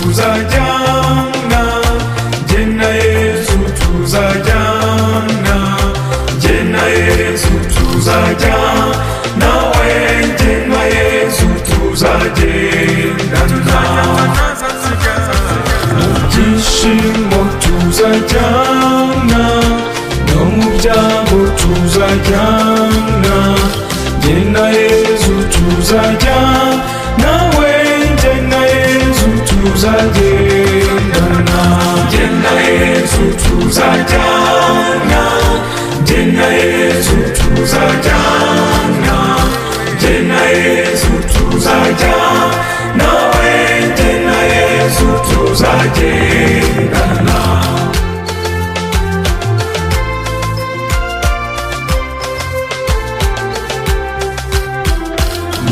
tuzajyana, jye na Yesu tuzajyana, jye na Yesu tuzajyana, nawe jye na Yesu tuzagendana. Mu byishimo tuzajyana, no mu byago tuzajyana, jye na Yesu tuzajyana, nawe jye na Yesu tuzagendana. Jye na Yesu tuzajyana, jye na Yesu tuzajyana, jye na Yesu tuzajyana, nawe jye na Yesu tuzagendana.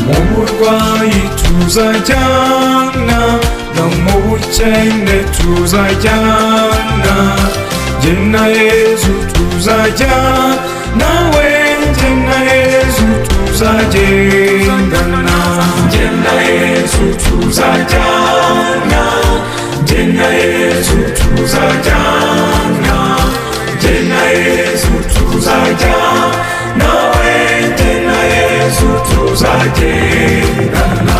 Mu burwayi tuzajyana, no mu bukene tuzajyana, jye na Yesu tuzajyana, nawe jye na Yesu tuzagendana. Jye na Yesu tuzajyana, jye na Yesu tuzajyana, jye na Yesu tuzajyana, nawe jye na Yesu tuzagendana.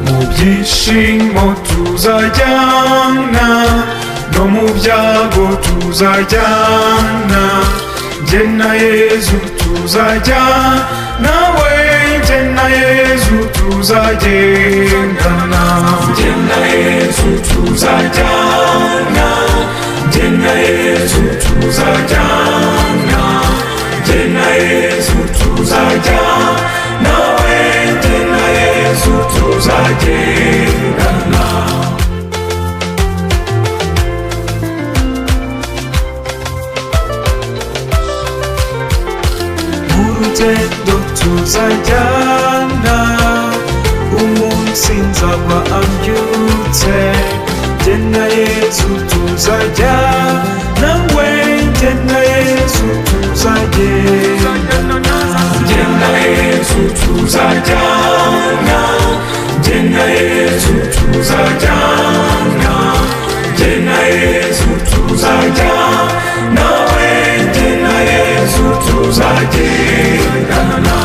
Mu byishimo tuzajyana, no mu byago tuzajyana, jye na Yesu tuzajyana, nawe jye na Yesu tuzagendana. Jye na Yesu tuzajyana, jye na Yesu tuzajyana, jye na Yesu tuzajyana, nawe jye na Yesu tuzagendana. Urugendo tuzajyana, umunsi nzaba ambyutse, jye na Yesu tuzajyana, nawe jye na Yesu tuzagendana. Jye na Yesu tuzajyana, jye na Yesu tuzajyana, jye na Yesu tuzajyana, nawe jye na Yesu tuzagendana.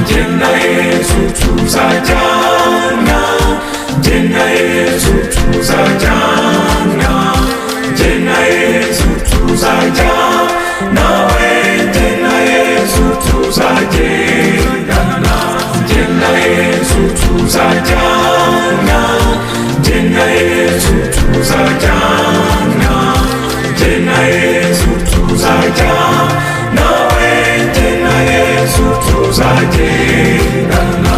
Jye na Yesu tuzajyana, jye na Yesu tuzajyana, jye na Yesu tuzajyana, nawe jye na Yesu tuzagendana. Jye na Yesu tuzajyana, jye na Yesu tuzajyana, jye na Yesu tuzajyana, nawe jye na Yesu tuzagendana.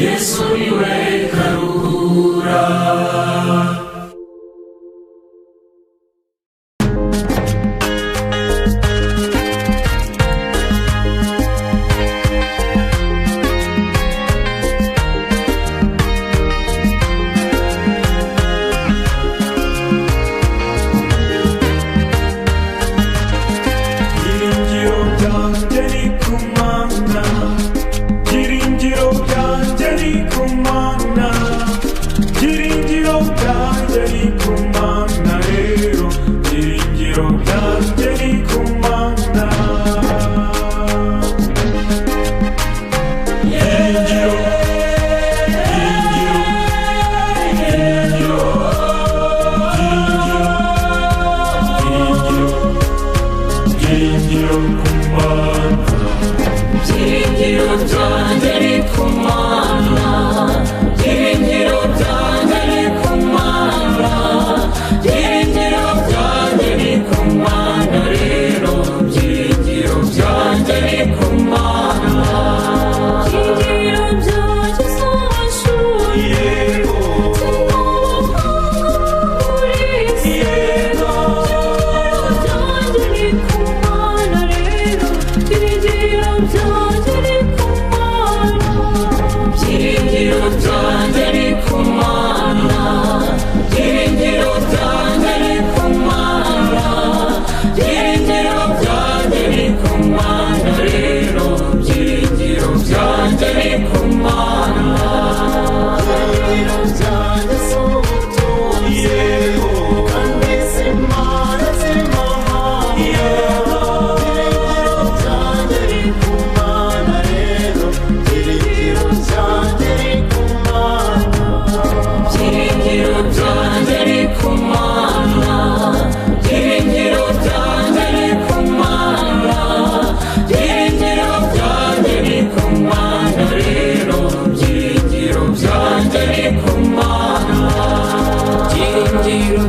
Yesu niwe karuhura. Byiringiro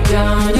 byanjye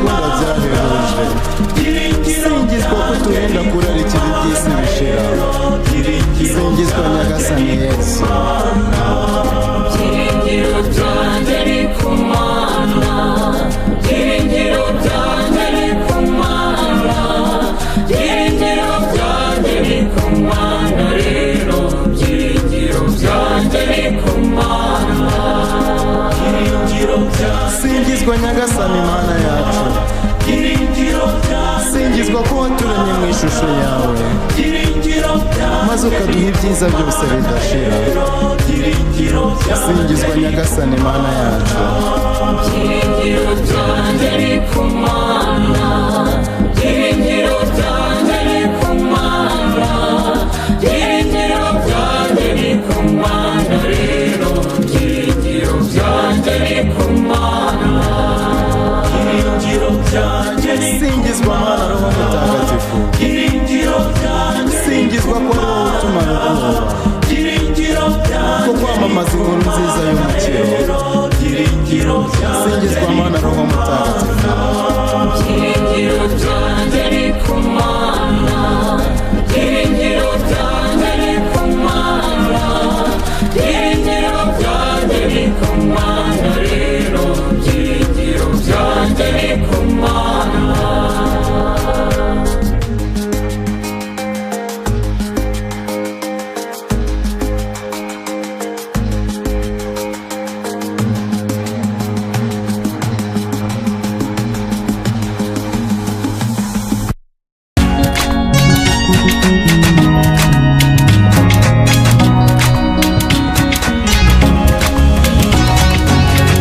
udukunda byahebuje. Singizwa ko turinda kurarikira iby'isi bishira. Singizwa Nyagasani Yesu. Byiringiro byanjye ni ku Mana, byiringiro byanjye ni ku Mana, byiringiro byanjye ni ku Mana rero, byiringiro byanjye ni ku Mana. Singizwa Nyagasani Mana yacu. Singizwa ko waturemye mu ishusho yawe, maze ukaduha ibyiza byose bidashira. Singizwa Nyagasani Mana yacu. Byiringiro byanjye ni ku Mana, byiringiro byanjye ni ku Mana, byiringiro byanjye ni ku Mana rero, byiringiro byanjye ni ku Mana. Singizwa Mana Roho Mutagatifu. Singizwa ko ari wowe utumara ubwoba, ko kwamamaza inkuru nziza y'umukiro. Singizwa Mana Roho Mutagatifu. Byiringiro byanjye ni ku Mana, byiringiro byanjye ni ku Mana, byiringiro byanjye ni ku Mana rero, byiringiro byanjye ni ku Mana.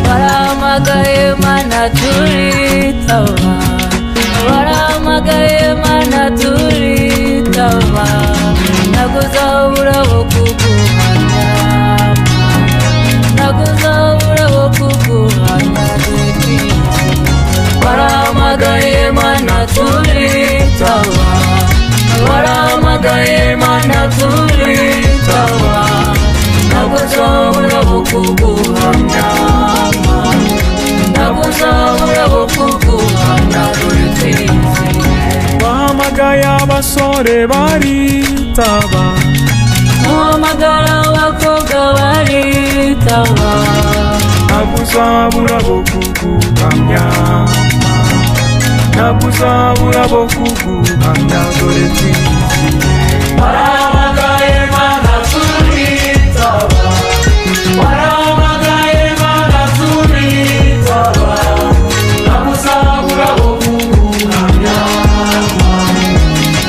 Waramagaye Mana turitaba, waramagaye Mana turitaba, naguzabura bo kuguhamya, naguzabura bo kuguhamya dukwiye. Waramagaye Mana turitaba, waramagaye Mana turitaba, naguzabura bo kuguhamya, naguzabura bo kuguhamya dukwiye. Wahamagaye abasore baritaba, Muhamagara abakobwa baritaba, naguzabura bo kuguhamya, naguzabura bo kuguhamya dore twizihiwe. Waramagaye Mana turitaba, waramagaye Mana turitaba, naguzabura bo kuguhamya,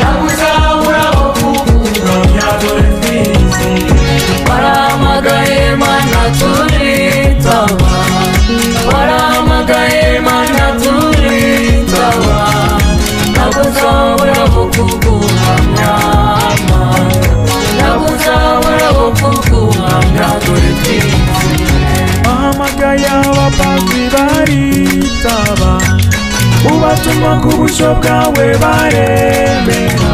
naguzabura bo kuguhamya dore twizihiwe. waramagaye Mana turitaba, waramagaye Mana turitaba, naguzabura bo kuguhamya, naguzabura bo kuguhamya dore twizihiwe. Wahamagaye abapadiri baritaba, ubatuma ku bushyo bwawe baremera,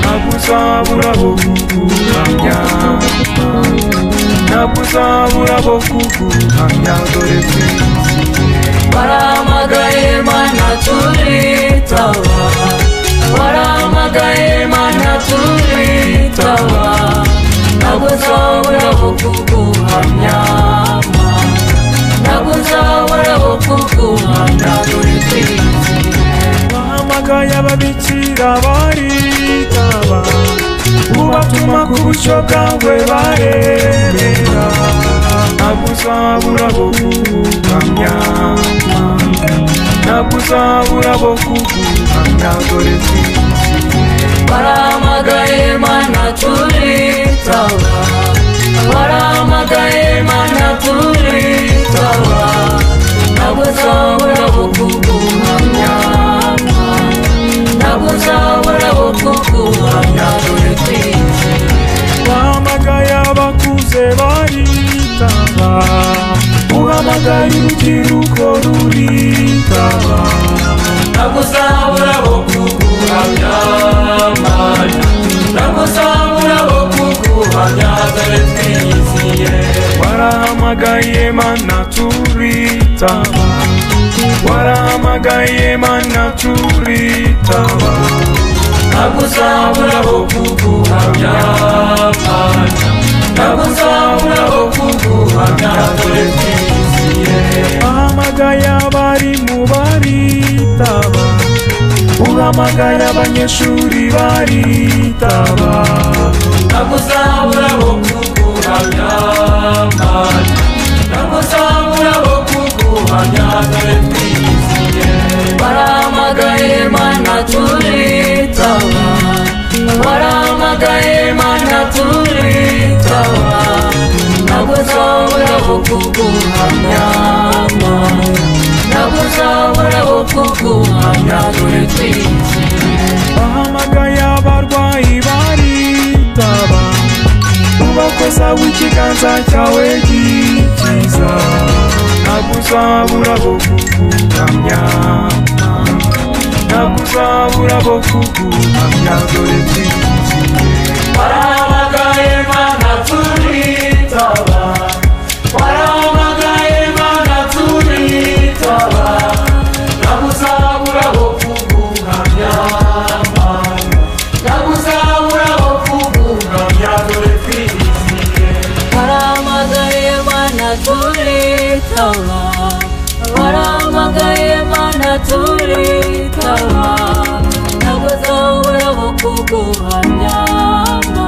naguzabura bo kuguhamya, naguzabura bo kuguhamya dore twizihiwe. Waramagaye Mana turitaba, waramagaye Mana turitaba, naguzabura bo kuguhamya, naguzabura bo kuguhamya dore twizihiwe. Wahamagaye ababikira baritaba, ubatuma ku bushyo bwawe baremera, naguzabura bo kuguhamya, naguzabura bo kuguhamya dore twizihiwe. Waramagaye Mana turitaba, waramagaye Mana turitaba, naguzabura bo kuguhamya, naguzabura bo kuguhamya dore twizihiwe. Wahamagaye abakuze baritaba, uhamagaye urubyiruko ruritaba, Naguzabura bo kuguhamya Mana, naguzabura bo kuguhamya dore twizihiwe. warahamagaye Mana turitaba, warahamagaye mana turitaba Nagusabura bo kuguhamya Mana Nagusabura bo kuguhamya dore twiziye wahamagaye abari mu baritaba uhamagaye abanyeshuri baritaba Nagusabura bo kuguhamya Mana Nagusabura bo kuguhamya dore twiziye warahamagaye mana turitaba warahamagaye mana turitaba nagusabura bo kuguhamya Mana nagusabura bo kuguhamya dore twiziye wahamagaye abarwayi baritaba ubakoza w'ikiganza cyawe gikiza nagusabura bo kuguhamya nagusabura bo kuguhamya dore twiziye warahamagaye mana turitaba warahamagaye mana turitaba nagusabura bo kuguhamya Mana nagusabura bo kuguhamya dore twiziye warahamagaye mana turitaba warahamagaye mana turitaba nagusabura bo kuguhamya Mana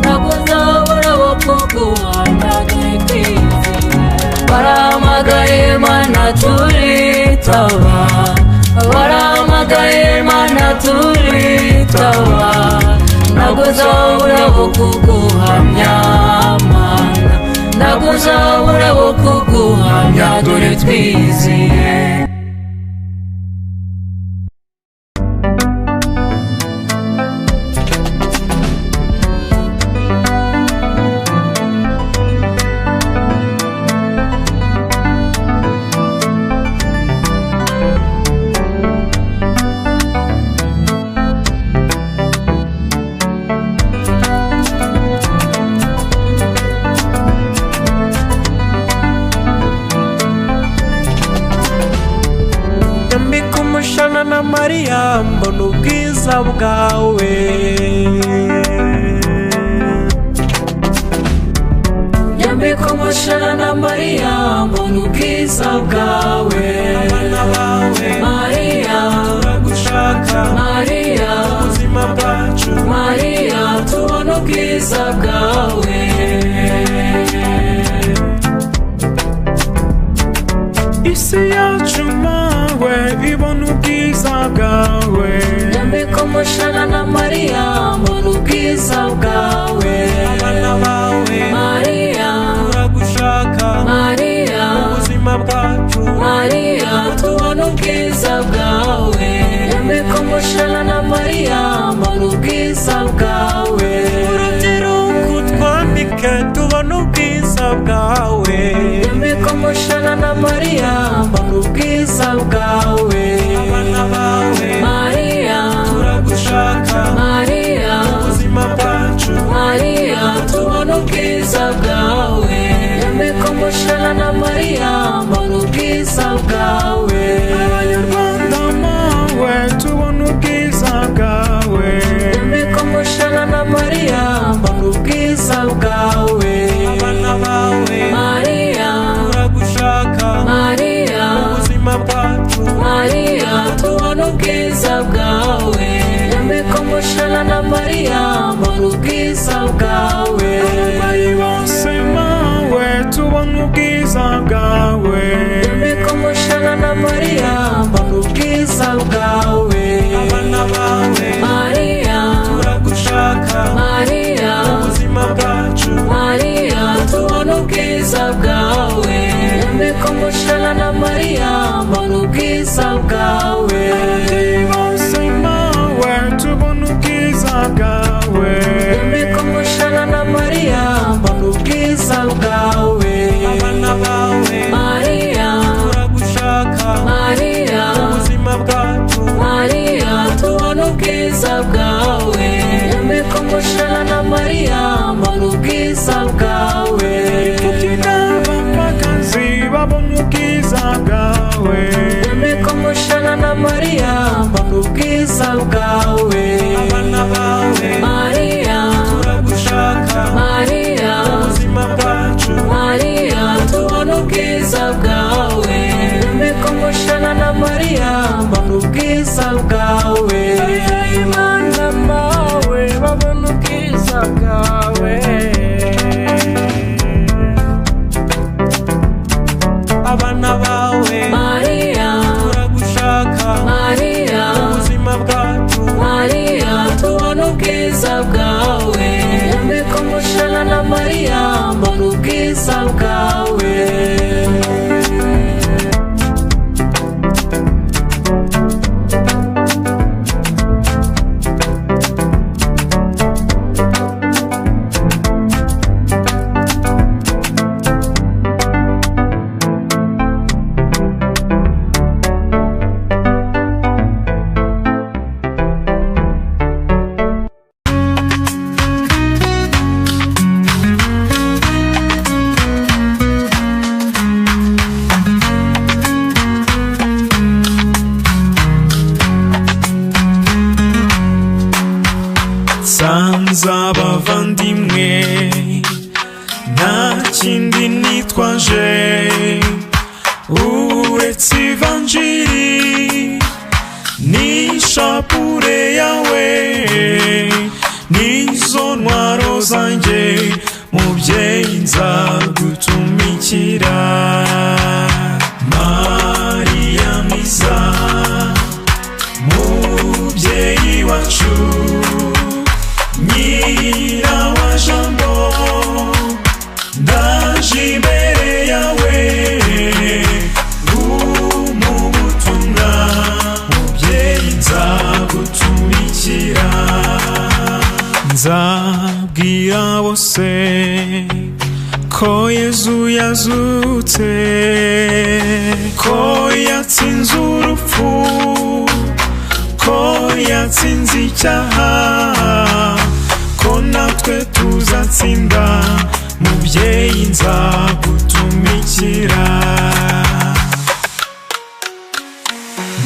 nagusabura bo kuguhamya dore twiziye warahamagaye mana turitaba warahamagaye mana turitaba nagusabura bo kuguhamya Mana nagusabura bo kuguhamya dore twiziye Shana na Maria mbona ubwiza bwawe Nyambika umushana na Maria mbona ubwiza bwawe abana bawe Maria turagushaka Maria ubuzima bwacu Maria tubona ubwiza bwawe isi yacu mawe ibona ubwiza bwawe Nyambika umushana na Maria mbona ubwiza bwawe abana bawe Maria turagushaka Maria ubuzima bwacu Maria tubona ubwiza bwawe Nyambika umushana na Maria mbona ubwiza bwawe urubyiruko twambike tubona ubwiza bwawe Nyambika umushana na Maria mbona ubwiza bwawe abana bawe Maria turagushaka Maria ubuzima bwacu Maria tubona ubwiza bwawe Nyambika umushana na Maria mbona ubwiza bwawe abanyarwanda mawe tubona ubwiza bwawe Nyambika umushana na Maria mbona ubwiza bwawe abana bawe Maria turagushaka Maria ubuzima bwacu Maria ubwiza bwawe. Yambika umushana na Mariya mbona ubwiza bwawe. Sanza abavandimwe nta kindi nitwaje uretse ivanjiri n'ishapure yawe n'izo ntwaro zanjye mubyeyi nzagutumikira. Mariya mwiza mubyeyi wacu nyira wa jambo ndaje imbere yawe umubutumwa mubyeyi nzagutumikira. Nzabwira bose ko Yezu yazutse, ko yatsinze urupfu, ko yatsinze icyaha, ko natwe tuzatsinda mubyeyi nzagutumikira.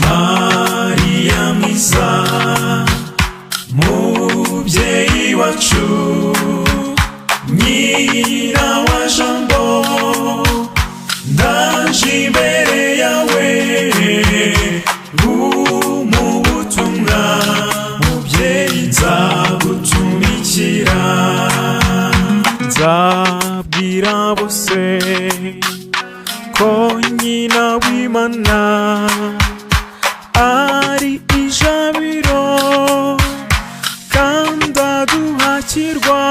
Mariya mwiza mubyeyi wacu nyira wa jambo ndaje imbere yawe umubutumwa mubyeyi nzagutumikira. Nzabwira bose ko nyina w'Imana ari ijabiro kandi aduhakirwa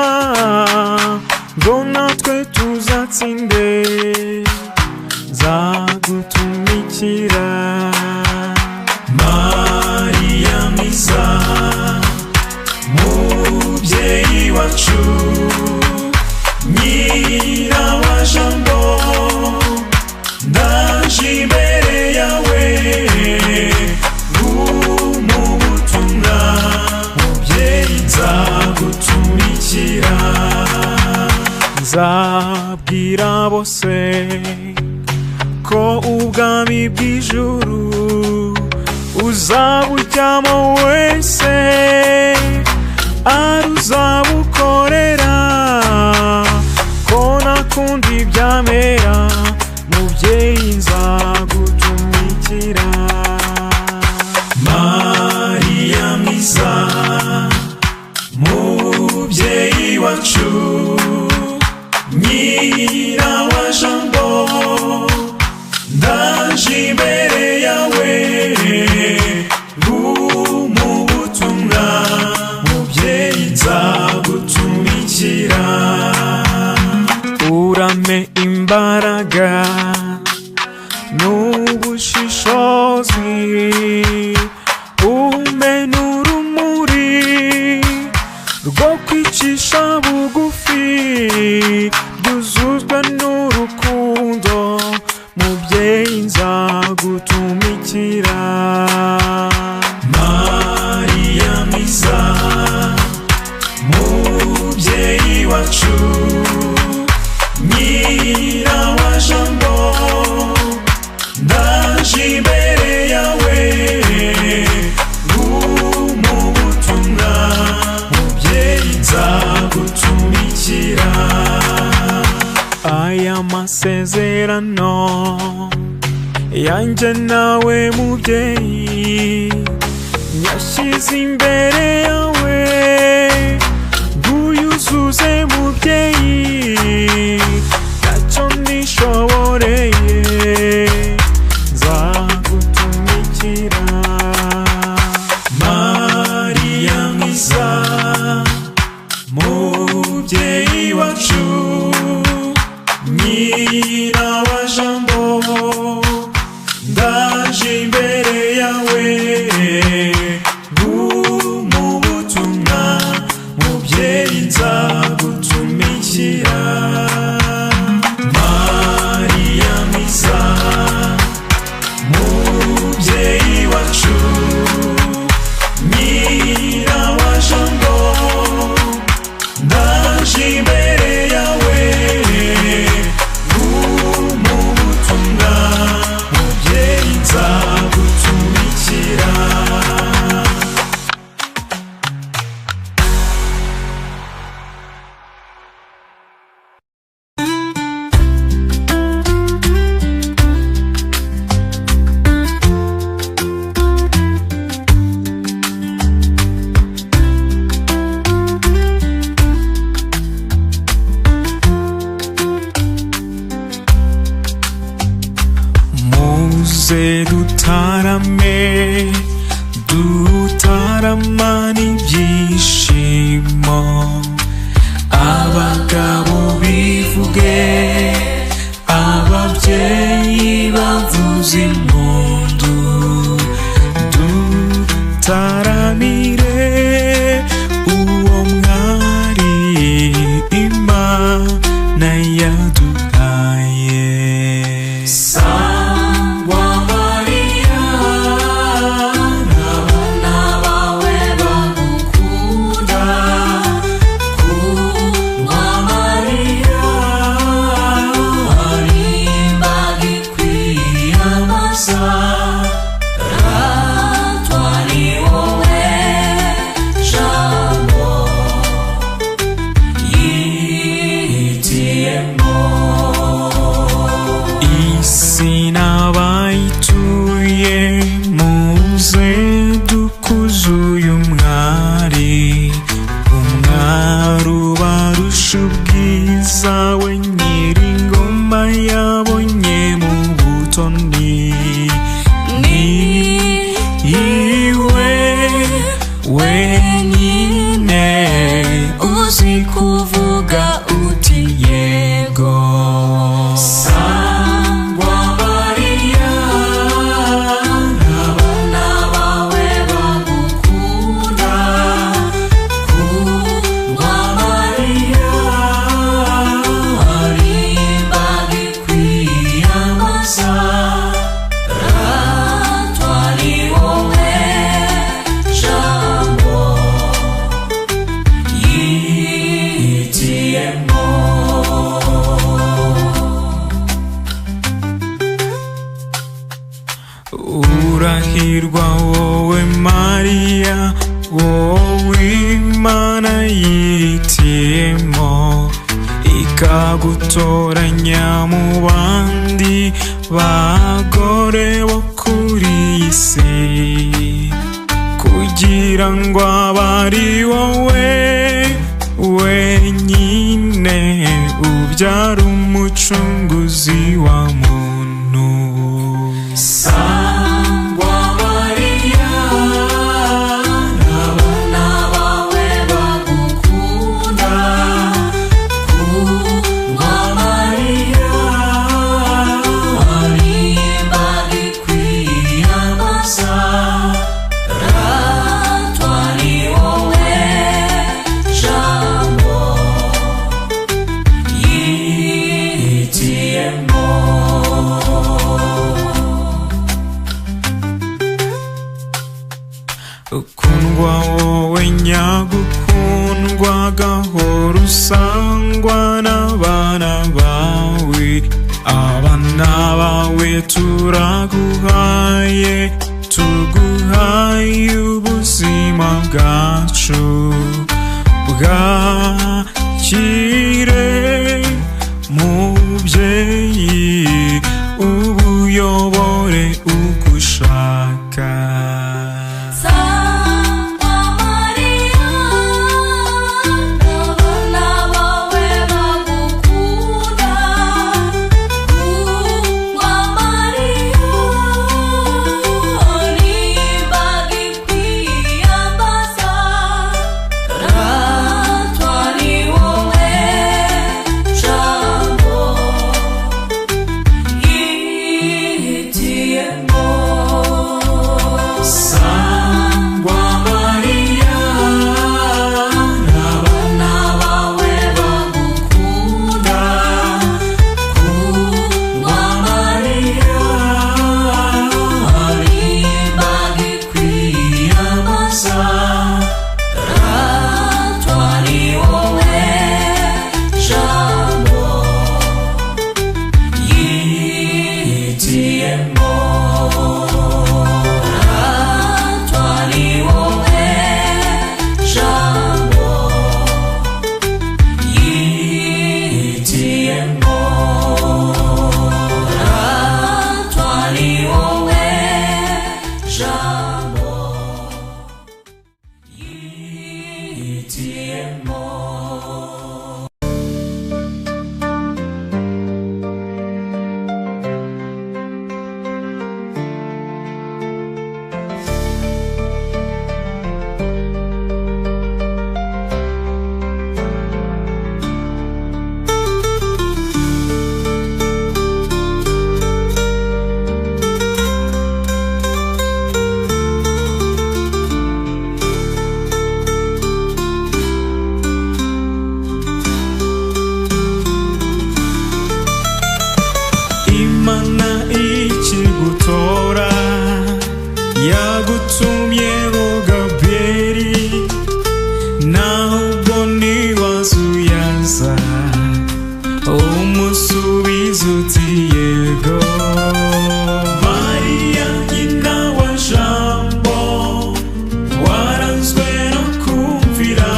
ngo natwe tuzatsinde nzagutumikira. Mariya mwiza mubyeyi wacu nyira wa jambo ndaje imbere yawe umubutumwa mubyeyi nzagutumikira. Nzabwira bose ko ubwami bw'ijuru uzabujyamo wese ari uzabukorera, ko nakundi byamera mubyeyi nzagutumikira. Mariya mwiza mubyeyi wacu nyira wa jambo ndaje imbere yawe umubutumwa mubyeyi nzagutumikira. Urame imbaraga n'ubushishozi umpe n'urumuri rwo kwicisha bugufi byuzuzwa n'urukundo mubyeyi nzagutumikira. Mariya mwiza mubyeyi wacu nyira wa jambo ndaje imbere yawe umubutumwa mubyeyi nzagutumikira. Aya masezerano yanjye nawe mubyeyi nyashyize imbere yawe nguyuzuze mubyeyi ntacyo nishoboreye nzagutumikira. Mariya mwiza nyina wa jambo ndaje imbere yawe mu butumwa mubyeyi nzagutumikira Mariya mwiza mubyeyi wacu nyina wa jambo ndaje imbere yawe mu butumwa mubyeyi nzagutumikira dutaramana ibyishimo abagabo bivuge ababyeyi bavuze impundu dutaramire uwo mwari Imana yaduhaye urahirwa wowe Mariya wowe Imana yitiyemo ikagutoranya mu bandi bagore bo kuri iyi si kugira ngo abe ari wowe wenyine ubyara umucunguzi wa muntu ukundwa wowe nyagukundwa gahora usangwa n'abana bawe abana bawe turaguhaye tuguhaye ubuzima bwacu bwakire mubyeyi ubuyobore ugushaka Jambo tugezemo. Imana ikigutora yagutumyeho Gabrieli, naho ubwo ntiwazuyaza umusubiza uti yego. Mariya nyina wa Jambo, waranzwe no kumvira,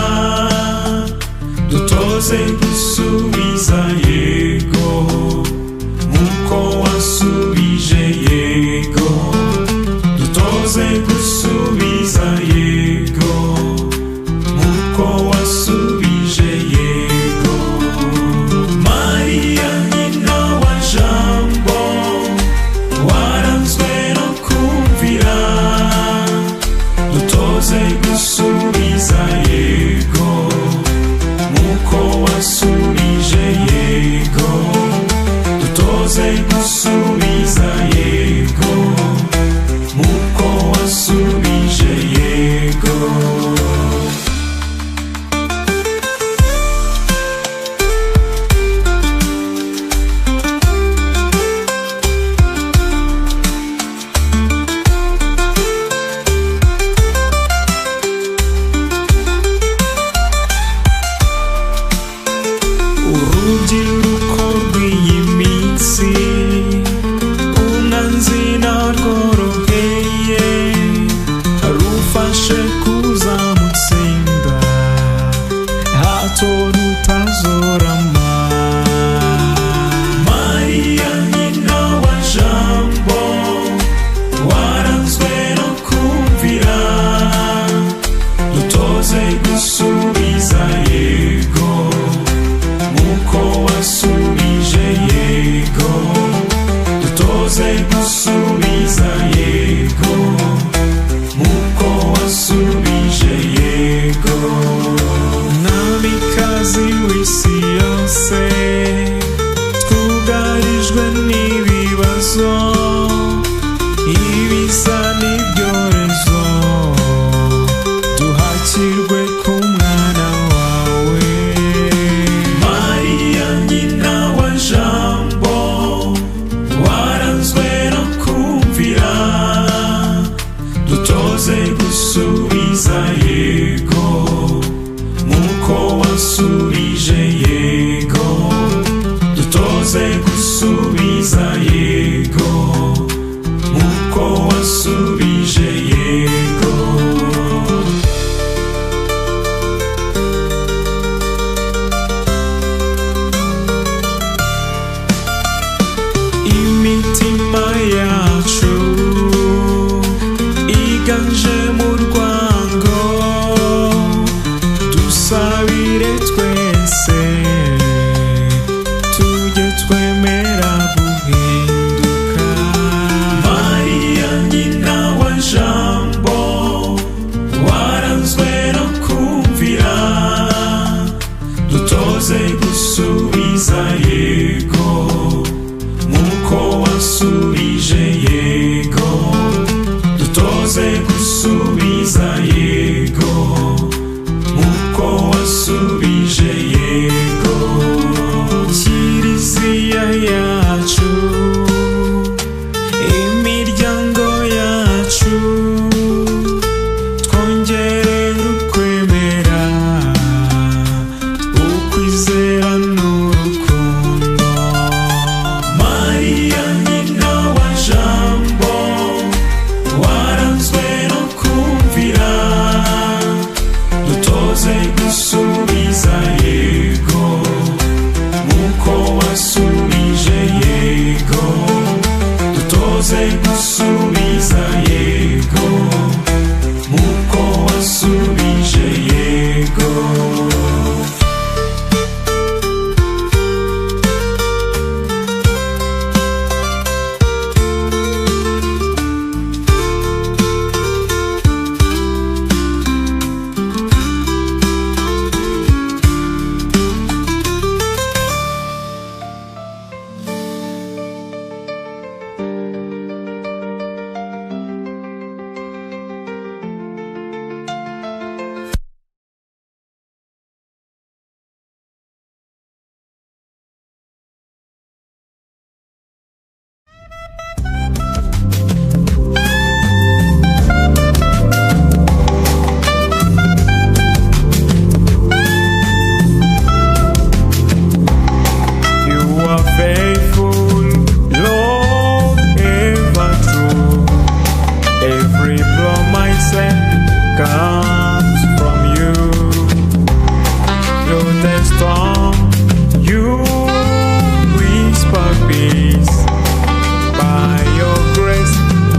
dutoze gusubiza yego nkuko wasubije yego, dutoze gusubiza yego nkuko wasubije yego. Mariya nyina wa Jambo, waranzwe no kumvira, dutoze gusubiza yego nkuko wasubije yego, dutoze gusubiza yego nkuko wasubije yego. Urubyiruko rw'iyi minsi, umwanzi ntarworoheye, rufashe kuzamutsinda, hato rutazorama. Mariya nyina wa Jambo, waranzwe no kumvira, dutoze gusubiza yego nkuko wasubije yego, dutoze gusubiza yego nkuko wasubije yego. Mwamikazi w'isi yose, twugarijwe n'ibibazo, ibiza n'ibyorezo, duhakirwe ku mwana wawe. Mariya nyina wa Jambo, waranzwe no kumvira, dutoze gusubiza yego nkuko wasubije yego, dutoze gusubiza yego nkuko wasubije yego. Imitima yacu iganje mu rwango, dusabire twese tujye twemera guhinduka. Mariya nyina wa Jambo, waranzwe no kumvira, dutoze gusubiza yego nkuko wasubije yego, dutoze gusubiza yego nkuko wasubije through the storm, you whisper peace. By your grace,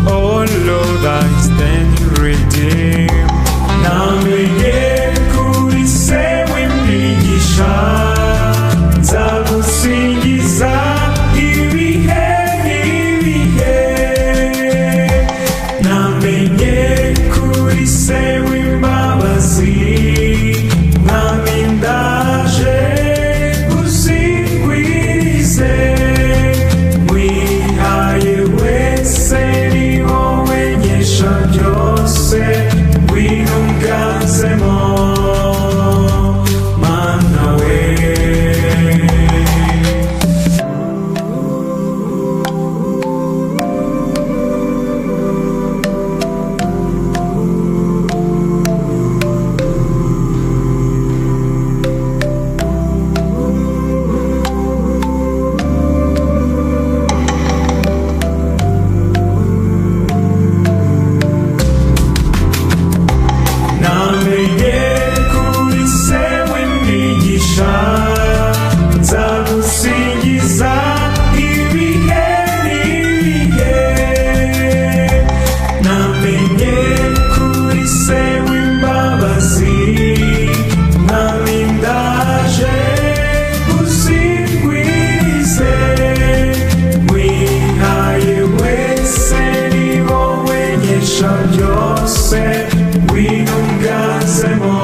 oh Lord, I stand redeemed. Namenye kuri se w'imigisha, nzagusingiza ibihe n'ibihe. Namenye kuri se w'imbabazi, mwami ndaje gusingwirize. Wihaye wese ni wowe nkesha byose, winunganzemo mana we. Namenye kuri se w'imigisha, nzagusingiza ibihe n'ibihe. Namenye kuri se w'imbabazi, mwami ndaje gusingwirize. Wihaye wese ni wowe nkesha byose, winunganzemo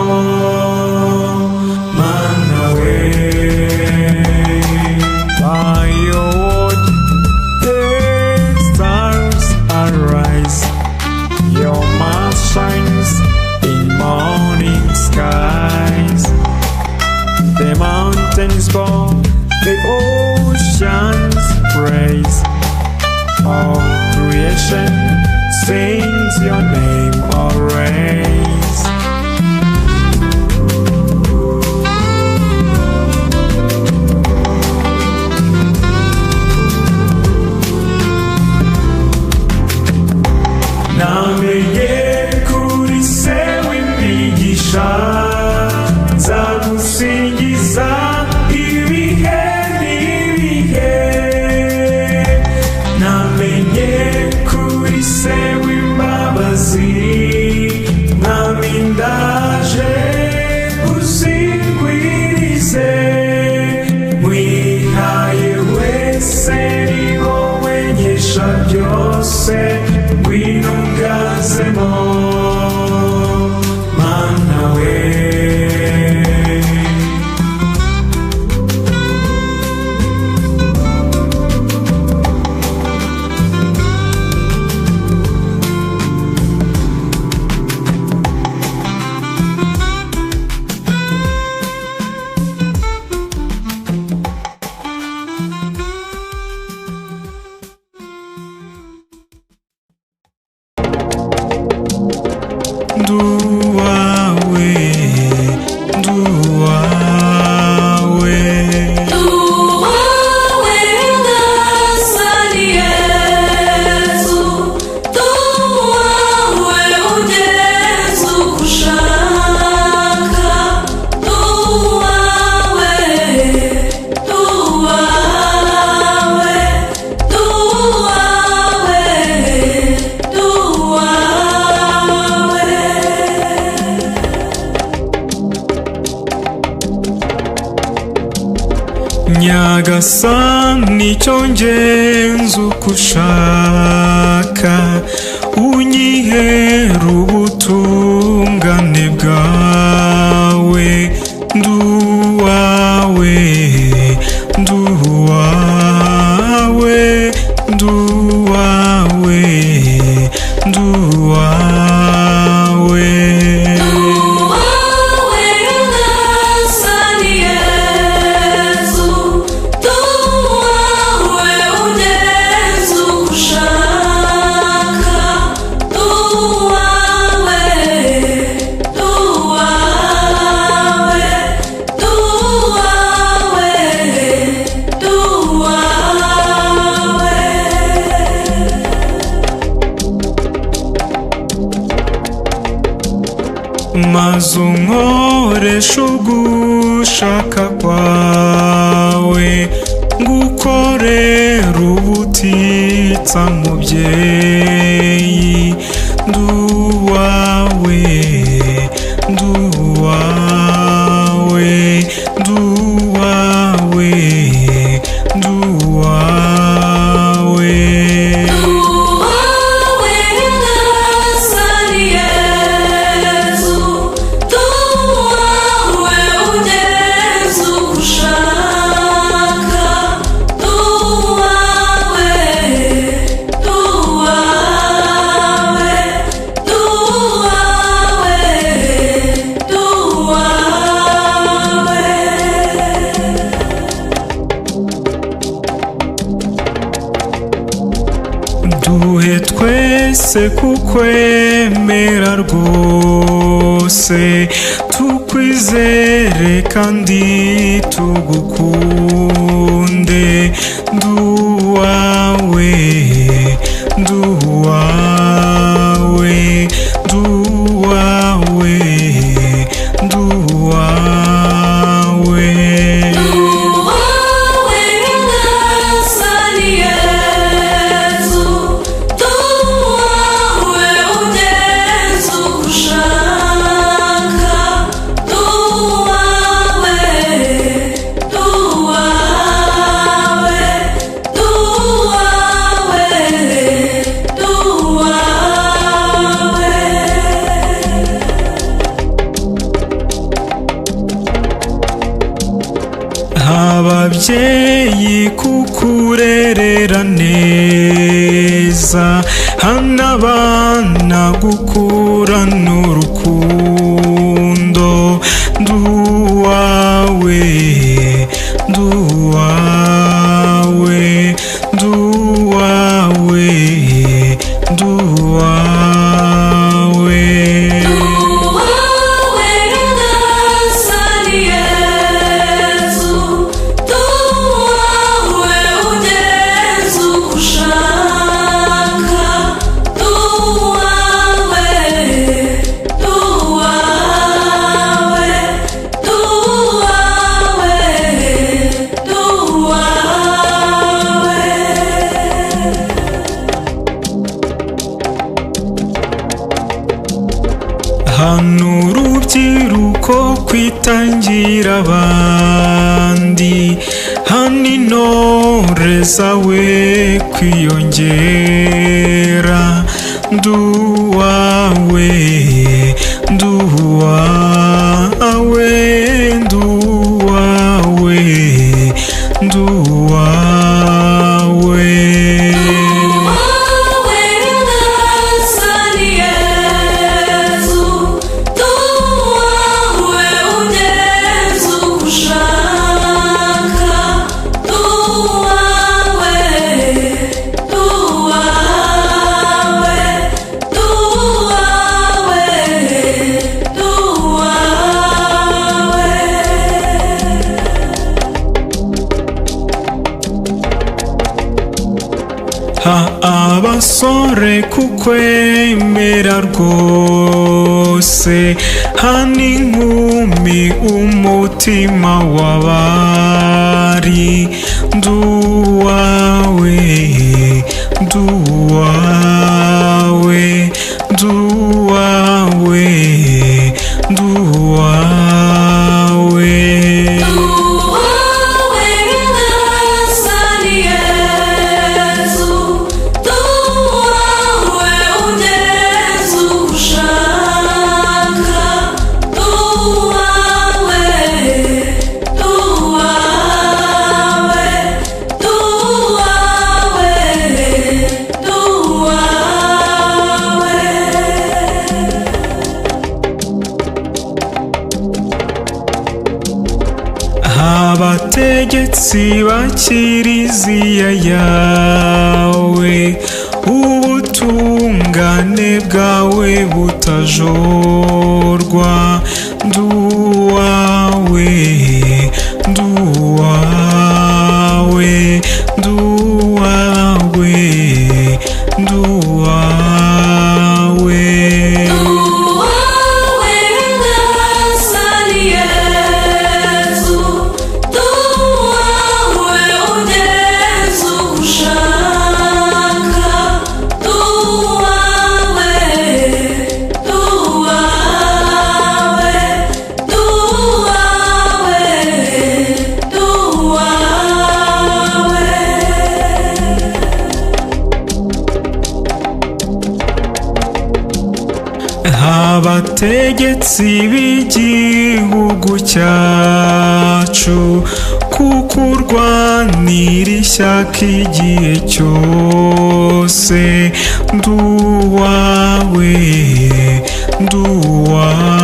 mana we. By your word the stars arise, your mouth shines in morning skies. The mountains bow, the oceans praise, all creation sings your name always. Namenye kuri se w'imigisha, nzagusingiza ibihe n'ibihe. Namenye kuri se w'imbabazi, mwami ndaje gusingwirize. Wihaye wese ni wowe nkesha byose, winunganzemo mana we. Duawe, duawe, Duawe ngasani Yesu, duawe ugeze uko ushaka. Duawe, duawe, duawe, duawe. Nyagasani cyo ngenza uko ushaka, unyihera ubutungane bwawe. Duawe, duawe, duawe, duawe. Duawe ngasani Yesu, duawe ugeze uko ushaka. Duawe, duawe, maze unkoresha ubwuzu gushaka kwawe ngukorera ubutitsa mubyeyi nduwawe nduwawe nduwawe nduwawe duhe twese kukwemera rwose tukwizere kandi tugukunde nduwawe nduwawe nduwawe nduwawe ababyeyi kukurerera neza hana abana gukurana urukundo nduwawe nduwawe nduwawe nduwawe hano urubyiruko kwitangira abandi hano intore zawe kwiyongera nduwawe nduwawe nduwawe nduwawe abasore kukwemera rwose hano inkumi umutima w'abari nduwawe nduwawe nduwawe nduwawe abategetsi ba kiriziya yawe ubutungane bwawe butajorwa nduwawe nduwawe nduwawe nduwawe nduwawe nyagasani Yesu abategetsi b'igihugu cyacu, kuko urwanira ishyaka igihe cyose. Nduwawe, nduwawe,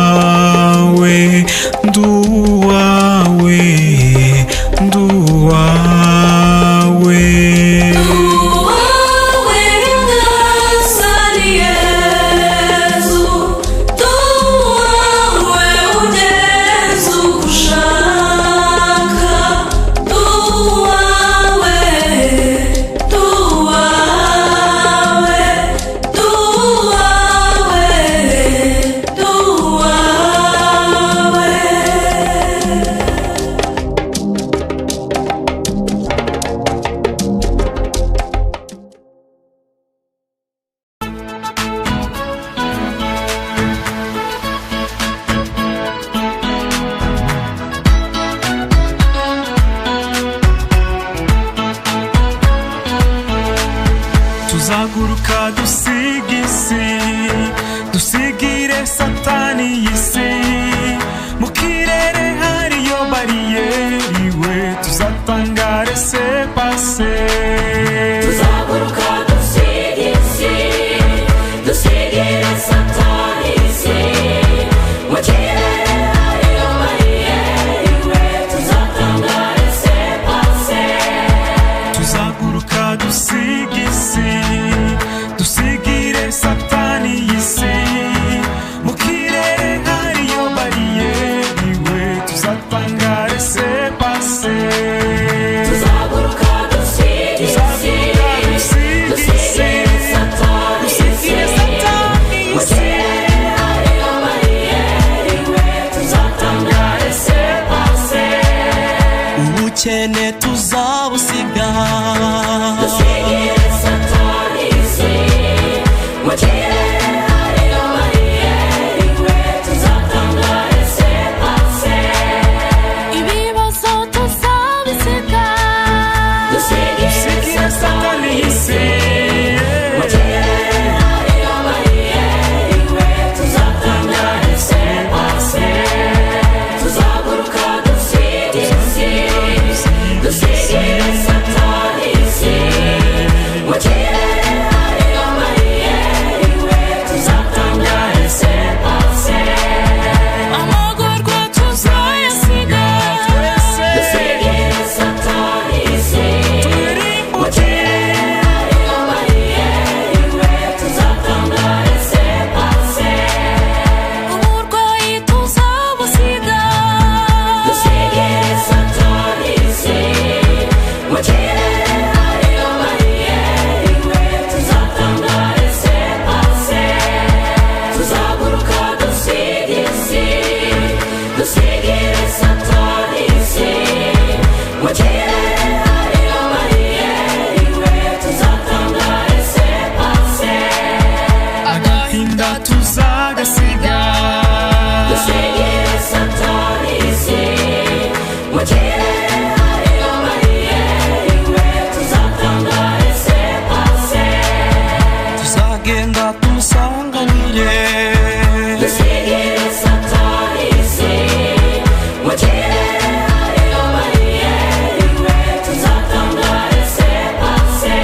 nduwawe, nduwawe. Tuzaguruka dusiga isi, dusigire satani y'isi. Mu kirere hariyo bariyeri, we tuzatangare se pase. Tuzaguruka dusiga isi, dusigire satani y'isi. Mu kirere hariyo bariyeri, we tuzatangare se pase. Tuzaguruka dusiga isi, dusigire satani y'isi. Mu kirere hariyo bariyeri, we tuzatangare se pase. Tuzaguruka dusiga isi, dusigire satani y'isi. Mu kirere hariyo bariyeri, we tuzatangare se pase. ubukene tuzabusiga, Dusigire satani y'isi. Mu kirere hariyo bariyeri, we tuzatangare se pase. Ibibazo tuzabisiga. Dusigire satani y'isi. Mu kirere hariyo bariyeri, we tuzatangare se pase. Tuzaguruka dusiga isi, dusigire satani y'isi. Mu kirere hariyo bariyeri, we tuzatangare se pase. Amagorwa tuzayasiga. Dusigire satani y'isi. Mu kirere hariyo bariyeri, we tuzatangare se pase. Uburwayi tuzabusiga. Dusigire satani y'isi. Mu kirere hariyo bariyeri, we tuzatangare se pase. Tuzaguruka dusiga isi, dusigire satani y'isi. Mu kirere hariyo bariyeri, we tuzatangare se pase. Agahinda tuzagasiga, Dusigire satani y'isi. Mu kirere hariyo bariyeri, we tuzatangare se pase. tuzagenda tumusanganire, Dusigire satani y'isi. Mu kirere hariyo bariyeri, we tuzatangare se pase.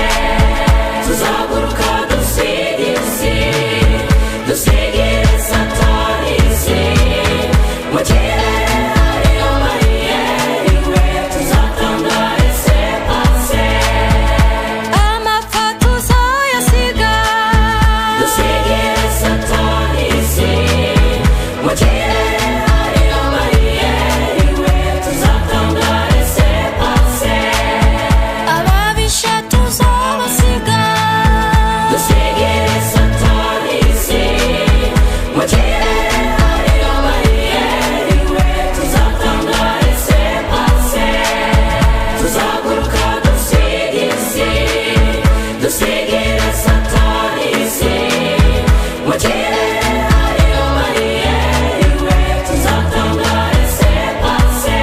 Tuzaguruka dusiga isi, dusigire satani y'isi. Mu kirere hariyo bariyeri, we tuzatangare se pase. Amapfa tuzayasiga. Dusigire satani y'isi. Mu kirere hariyo bariyeri, we tuzatangare se pase. Ababisha tuzabasiga. Dusigire satani y'isi. Mu kirere hariyo bariyeri, we tuzatangare se pase. Tuzaguruka dusiga isi, dusigire satani y'isi. Mu kirere hariyo bariyeri, we tuzatangare se pase.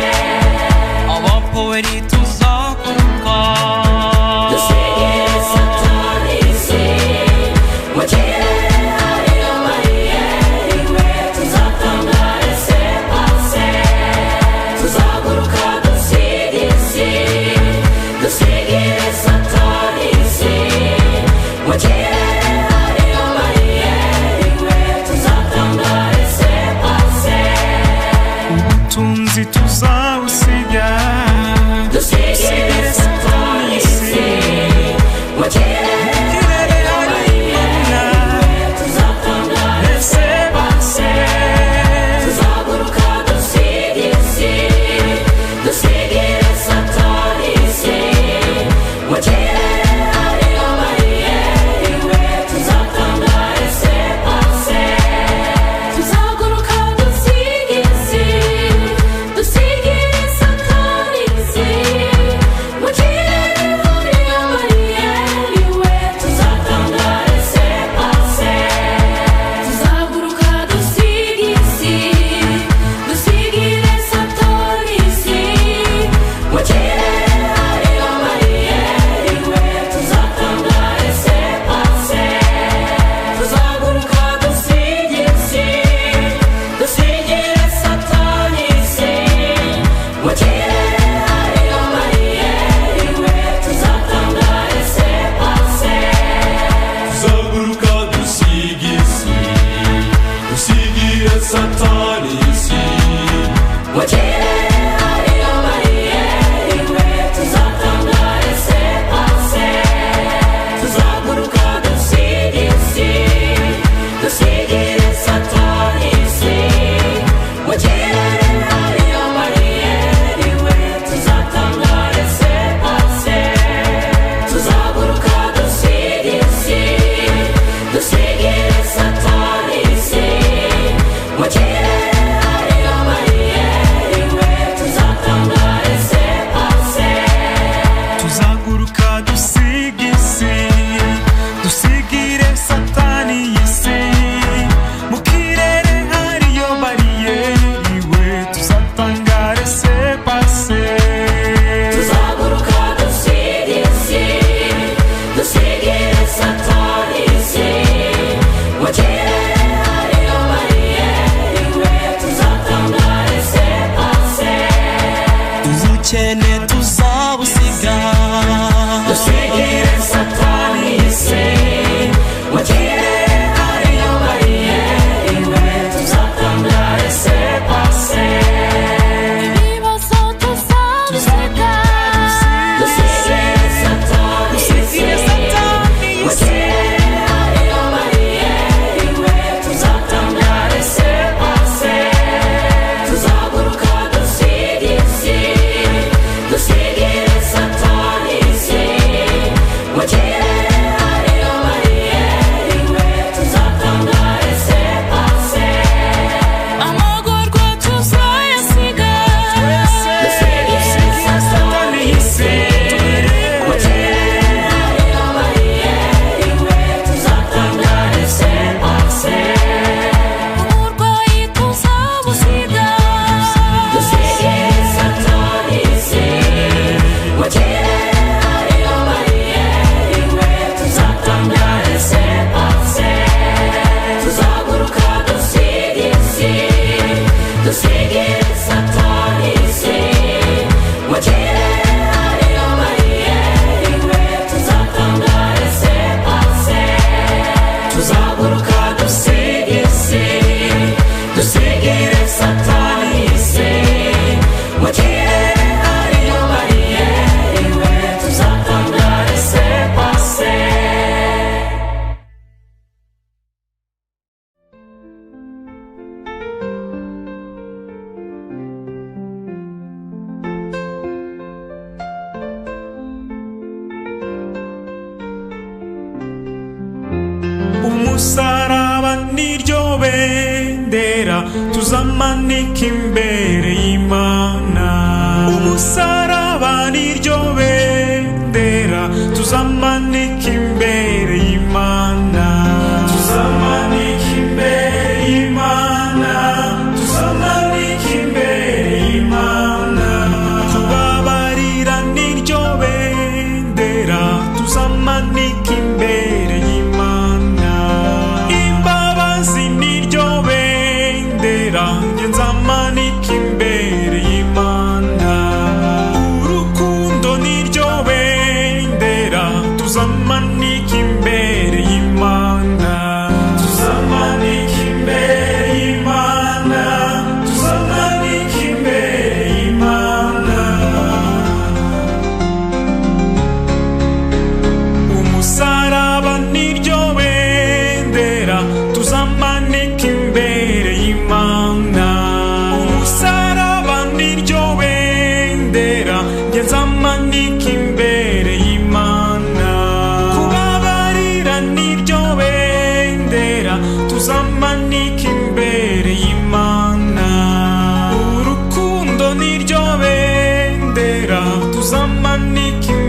abapoweri tuzakuruka, Dusigire satani y'isi. Mu kirere hariyo bariyeri, we tuzawusiga dusigire satani isi mu kirere hari Imana tuzatanga ese base tuzaguruka dusiga isi dusigire satani isi mu kirere hari amariyeri we tuzatanga ese base tuzaguruka dusiga isi dusigire satani isi mu kirere hari amariyeri we tuzatanga ese base tuzaguruka dusiga isi dusigire satani isi mu kirere hari amariyeri we tuzatanga ese base tuzaguruka dusiga isi dusigire satani isi mu kirere hari amariyeri we tuzatanga ese base tuzaguruka dusiga isi dusigire satani isi mu kirere hari amariyeri we tuzatanga ese base tuzaguruka dusiga isi dusigire satani isi mu kirere hari amariyeri we tuzatanga ese base tuzaguruka dusiga isi dusigire satani isi mu kirere hari amariyeri we tuzatanga ese base tuzaguruka dusiga isi dusigire satani isi mu kirere hariyo bariyeri we tuzatanga ese base tuzaguruka dusiga isi dusigire satani isi mu kirere hariyo bariyeri we tuzatanga ese base ubukene tuzabusiga dusigire satani isi mu kirere hariyo bariyeri we tuzatanga ese base ibibazo tuzabusiga dusigire satani isi mu kirere hariyo bariyeri we tuzatanga ese base tuzaguruka dusiga isi dusigire satani isi mu kirere hariyo bariyeri we tuzatanga ese base amagorwa tuzayasiga dusigire satani isi mu kirere hariyo bariyeri we tuzatanga ese base uburwayi tuzabusiga dusigire satani isi mu kirere hariyo bariyeri we tuzatanga ese base tuzaguruka dusiga isi dusigire satani isi mu kirere hariyo bariyeri we tuzatanga ese base tuzaguruka dusiga isi dusigire satani isi mu kirere hariyo bariyeri we tuzatanga ese base umusaraba niryo bendera tuzamanika imbere y'Imana umusaraba niryo bendera tuzamanika imbere y'Imana tuzamanika imbere y'Imana tuzamanika imbere y'Imana kubabarira niryo bendera tuzamanika imbere y'Imana imbabazi niryo bendera nge nzamanika imbere y'Imana urukundo niryo bendera tuzamanika tuzamanika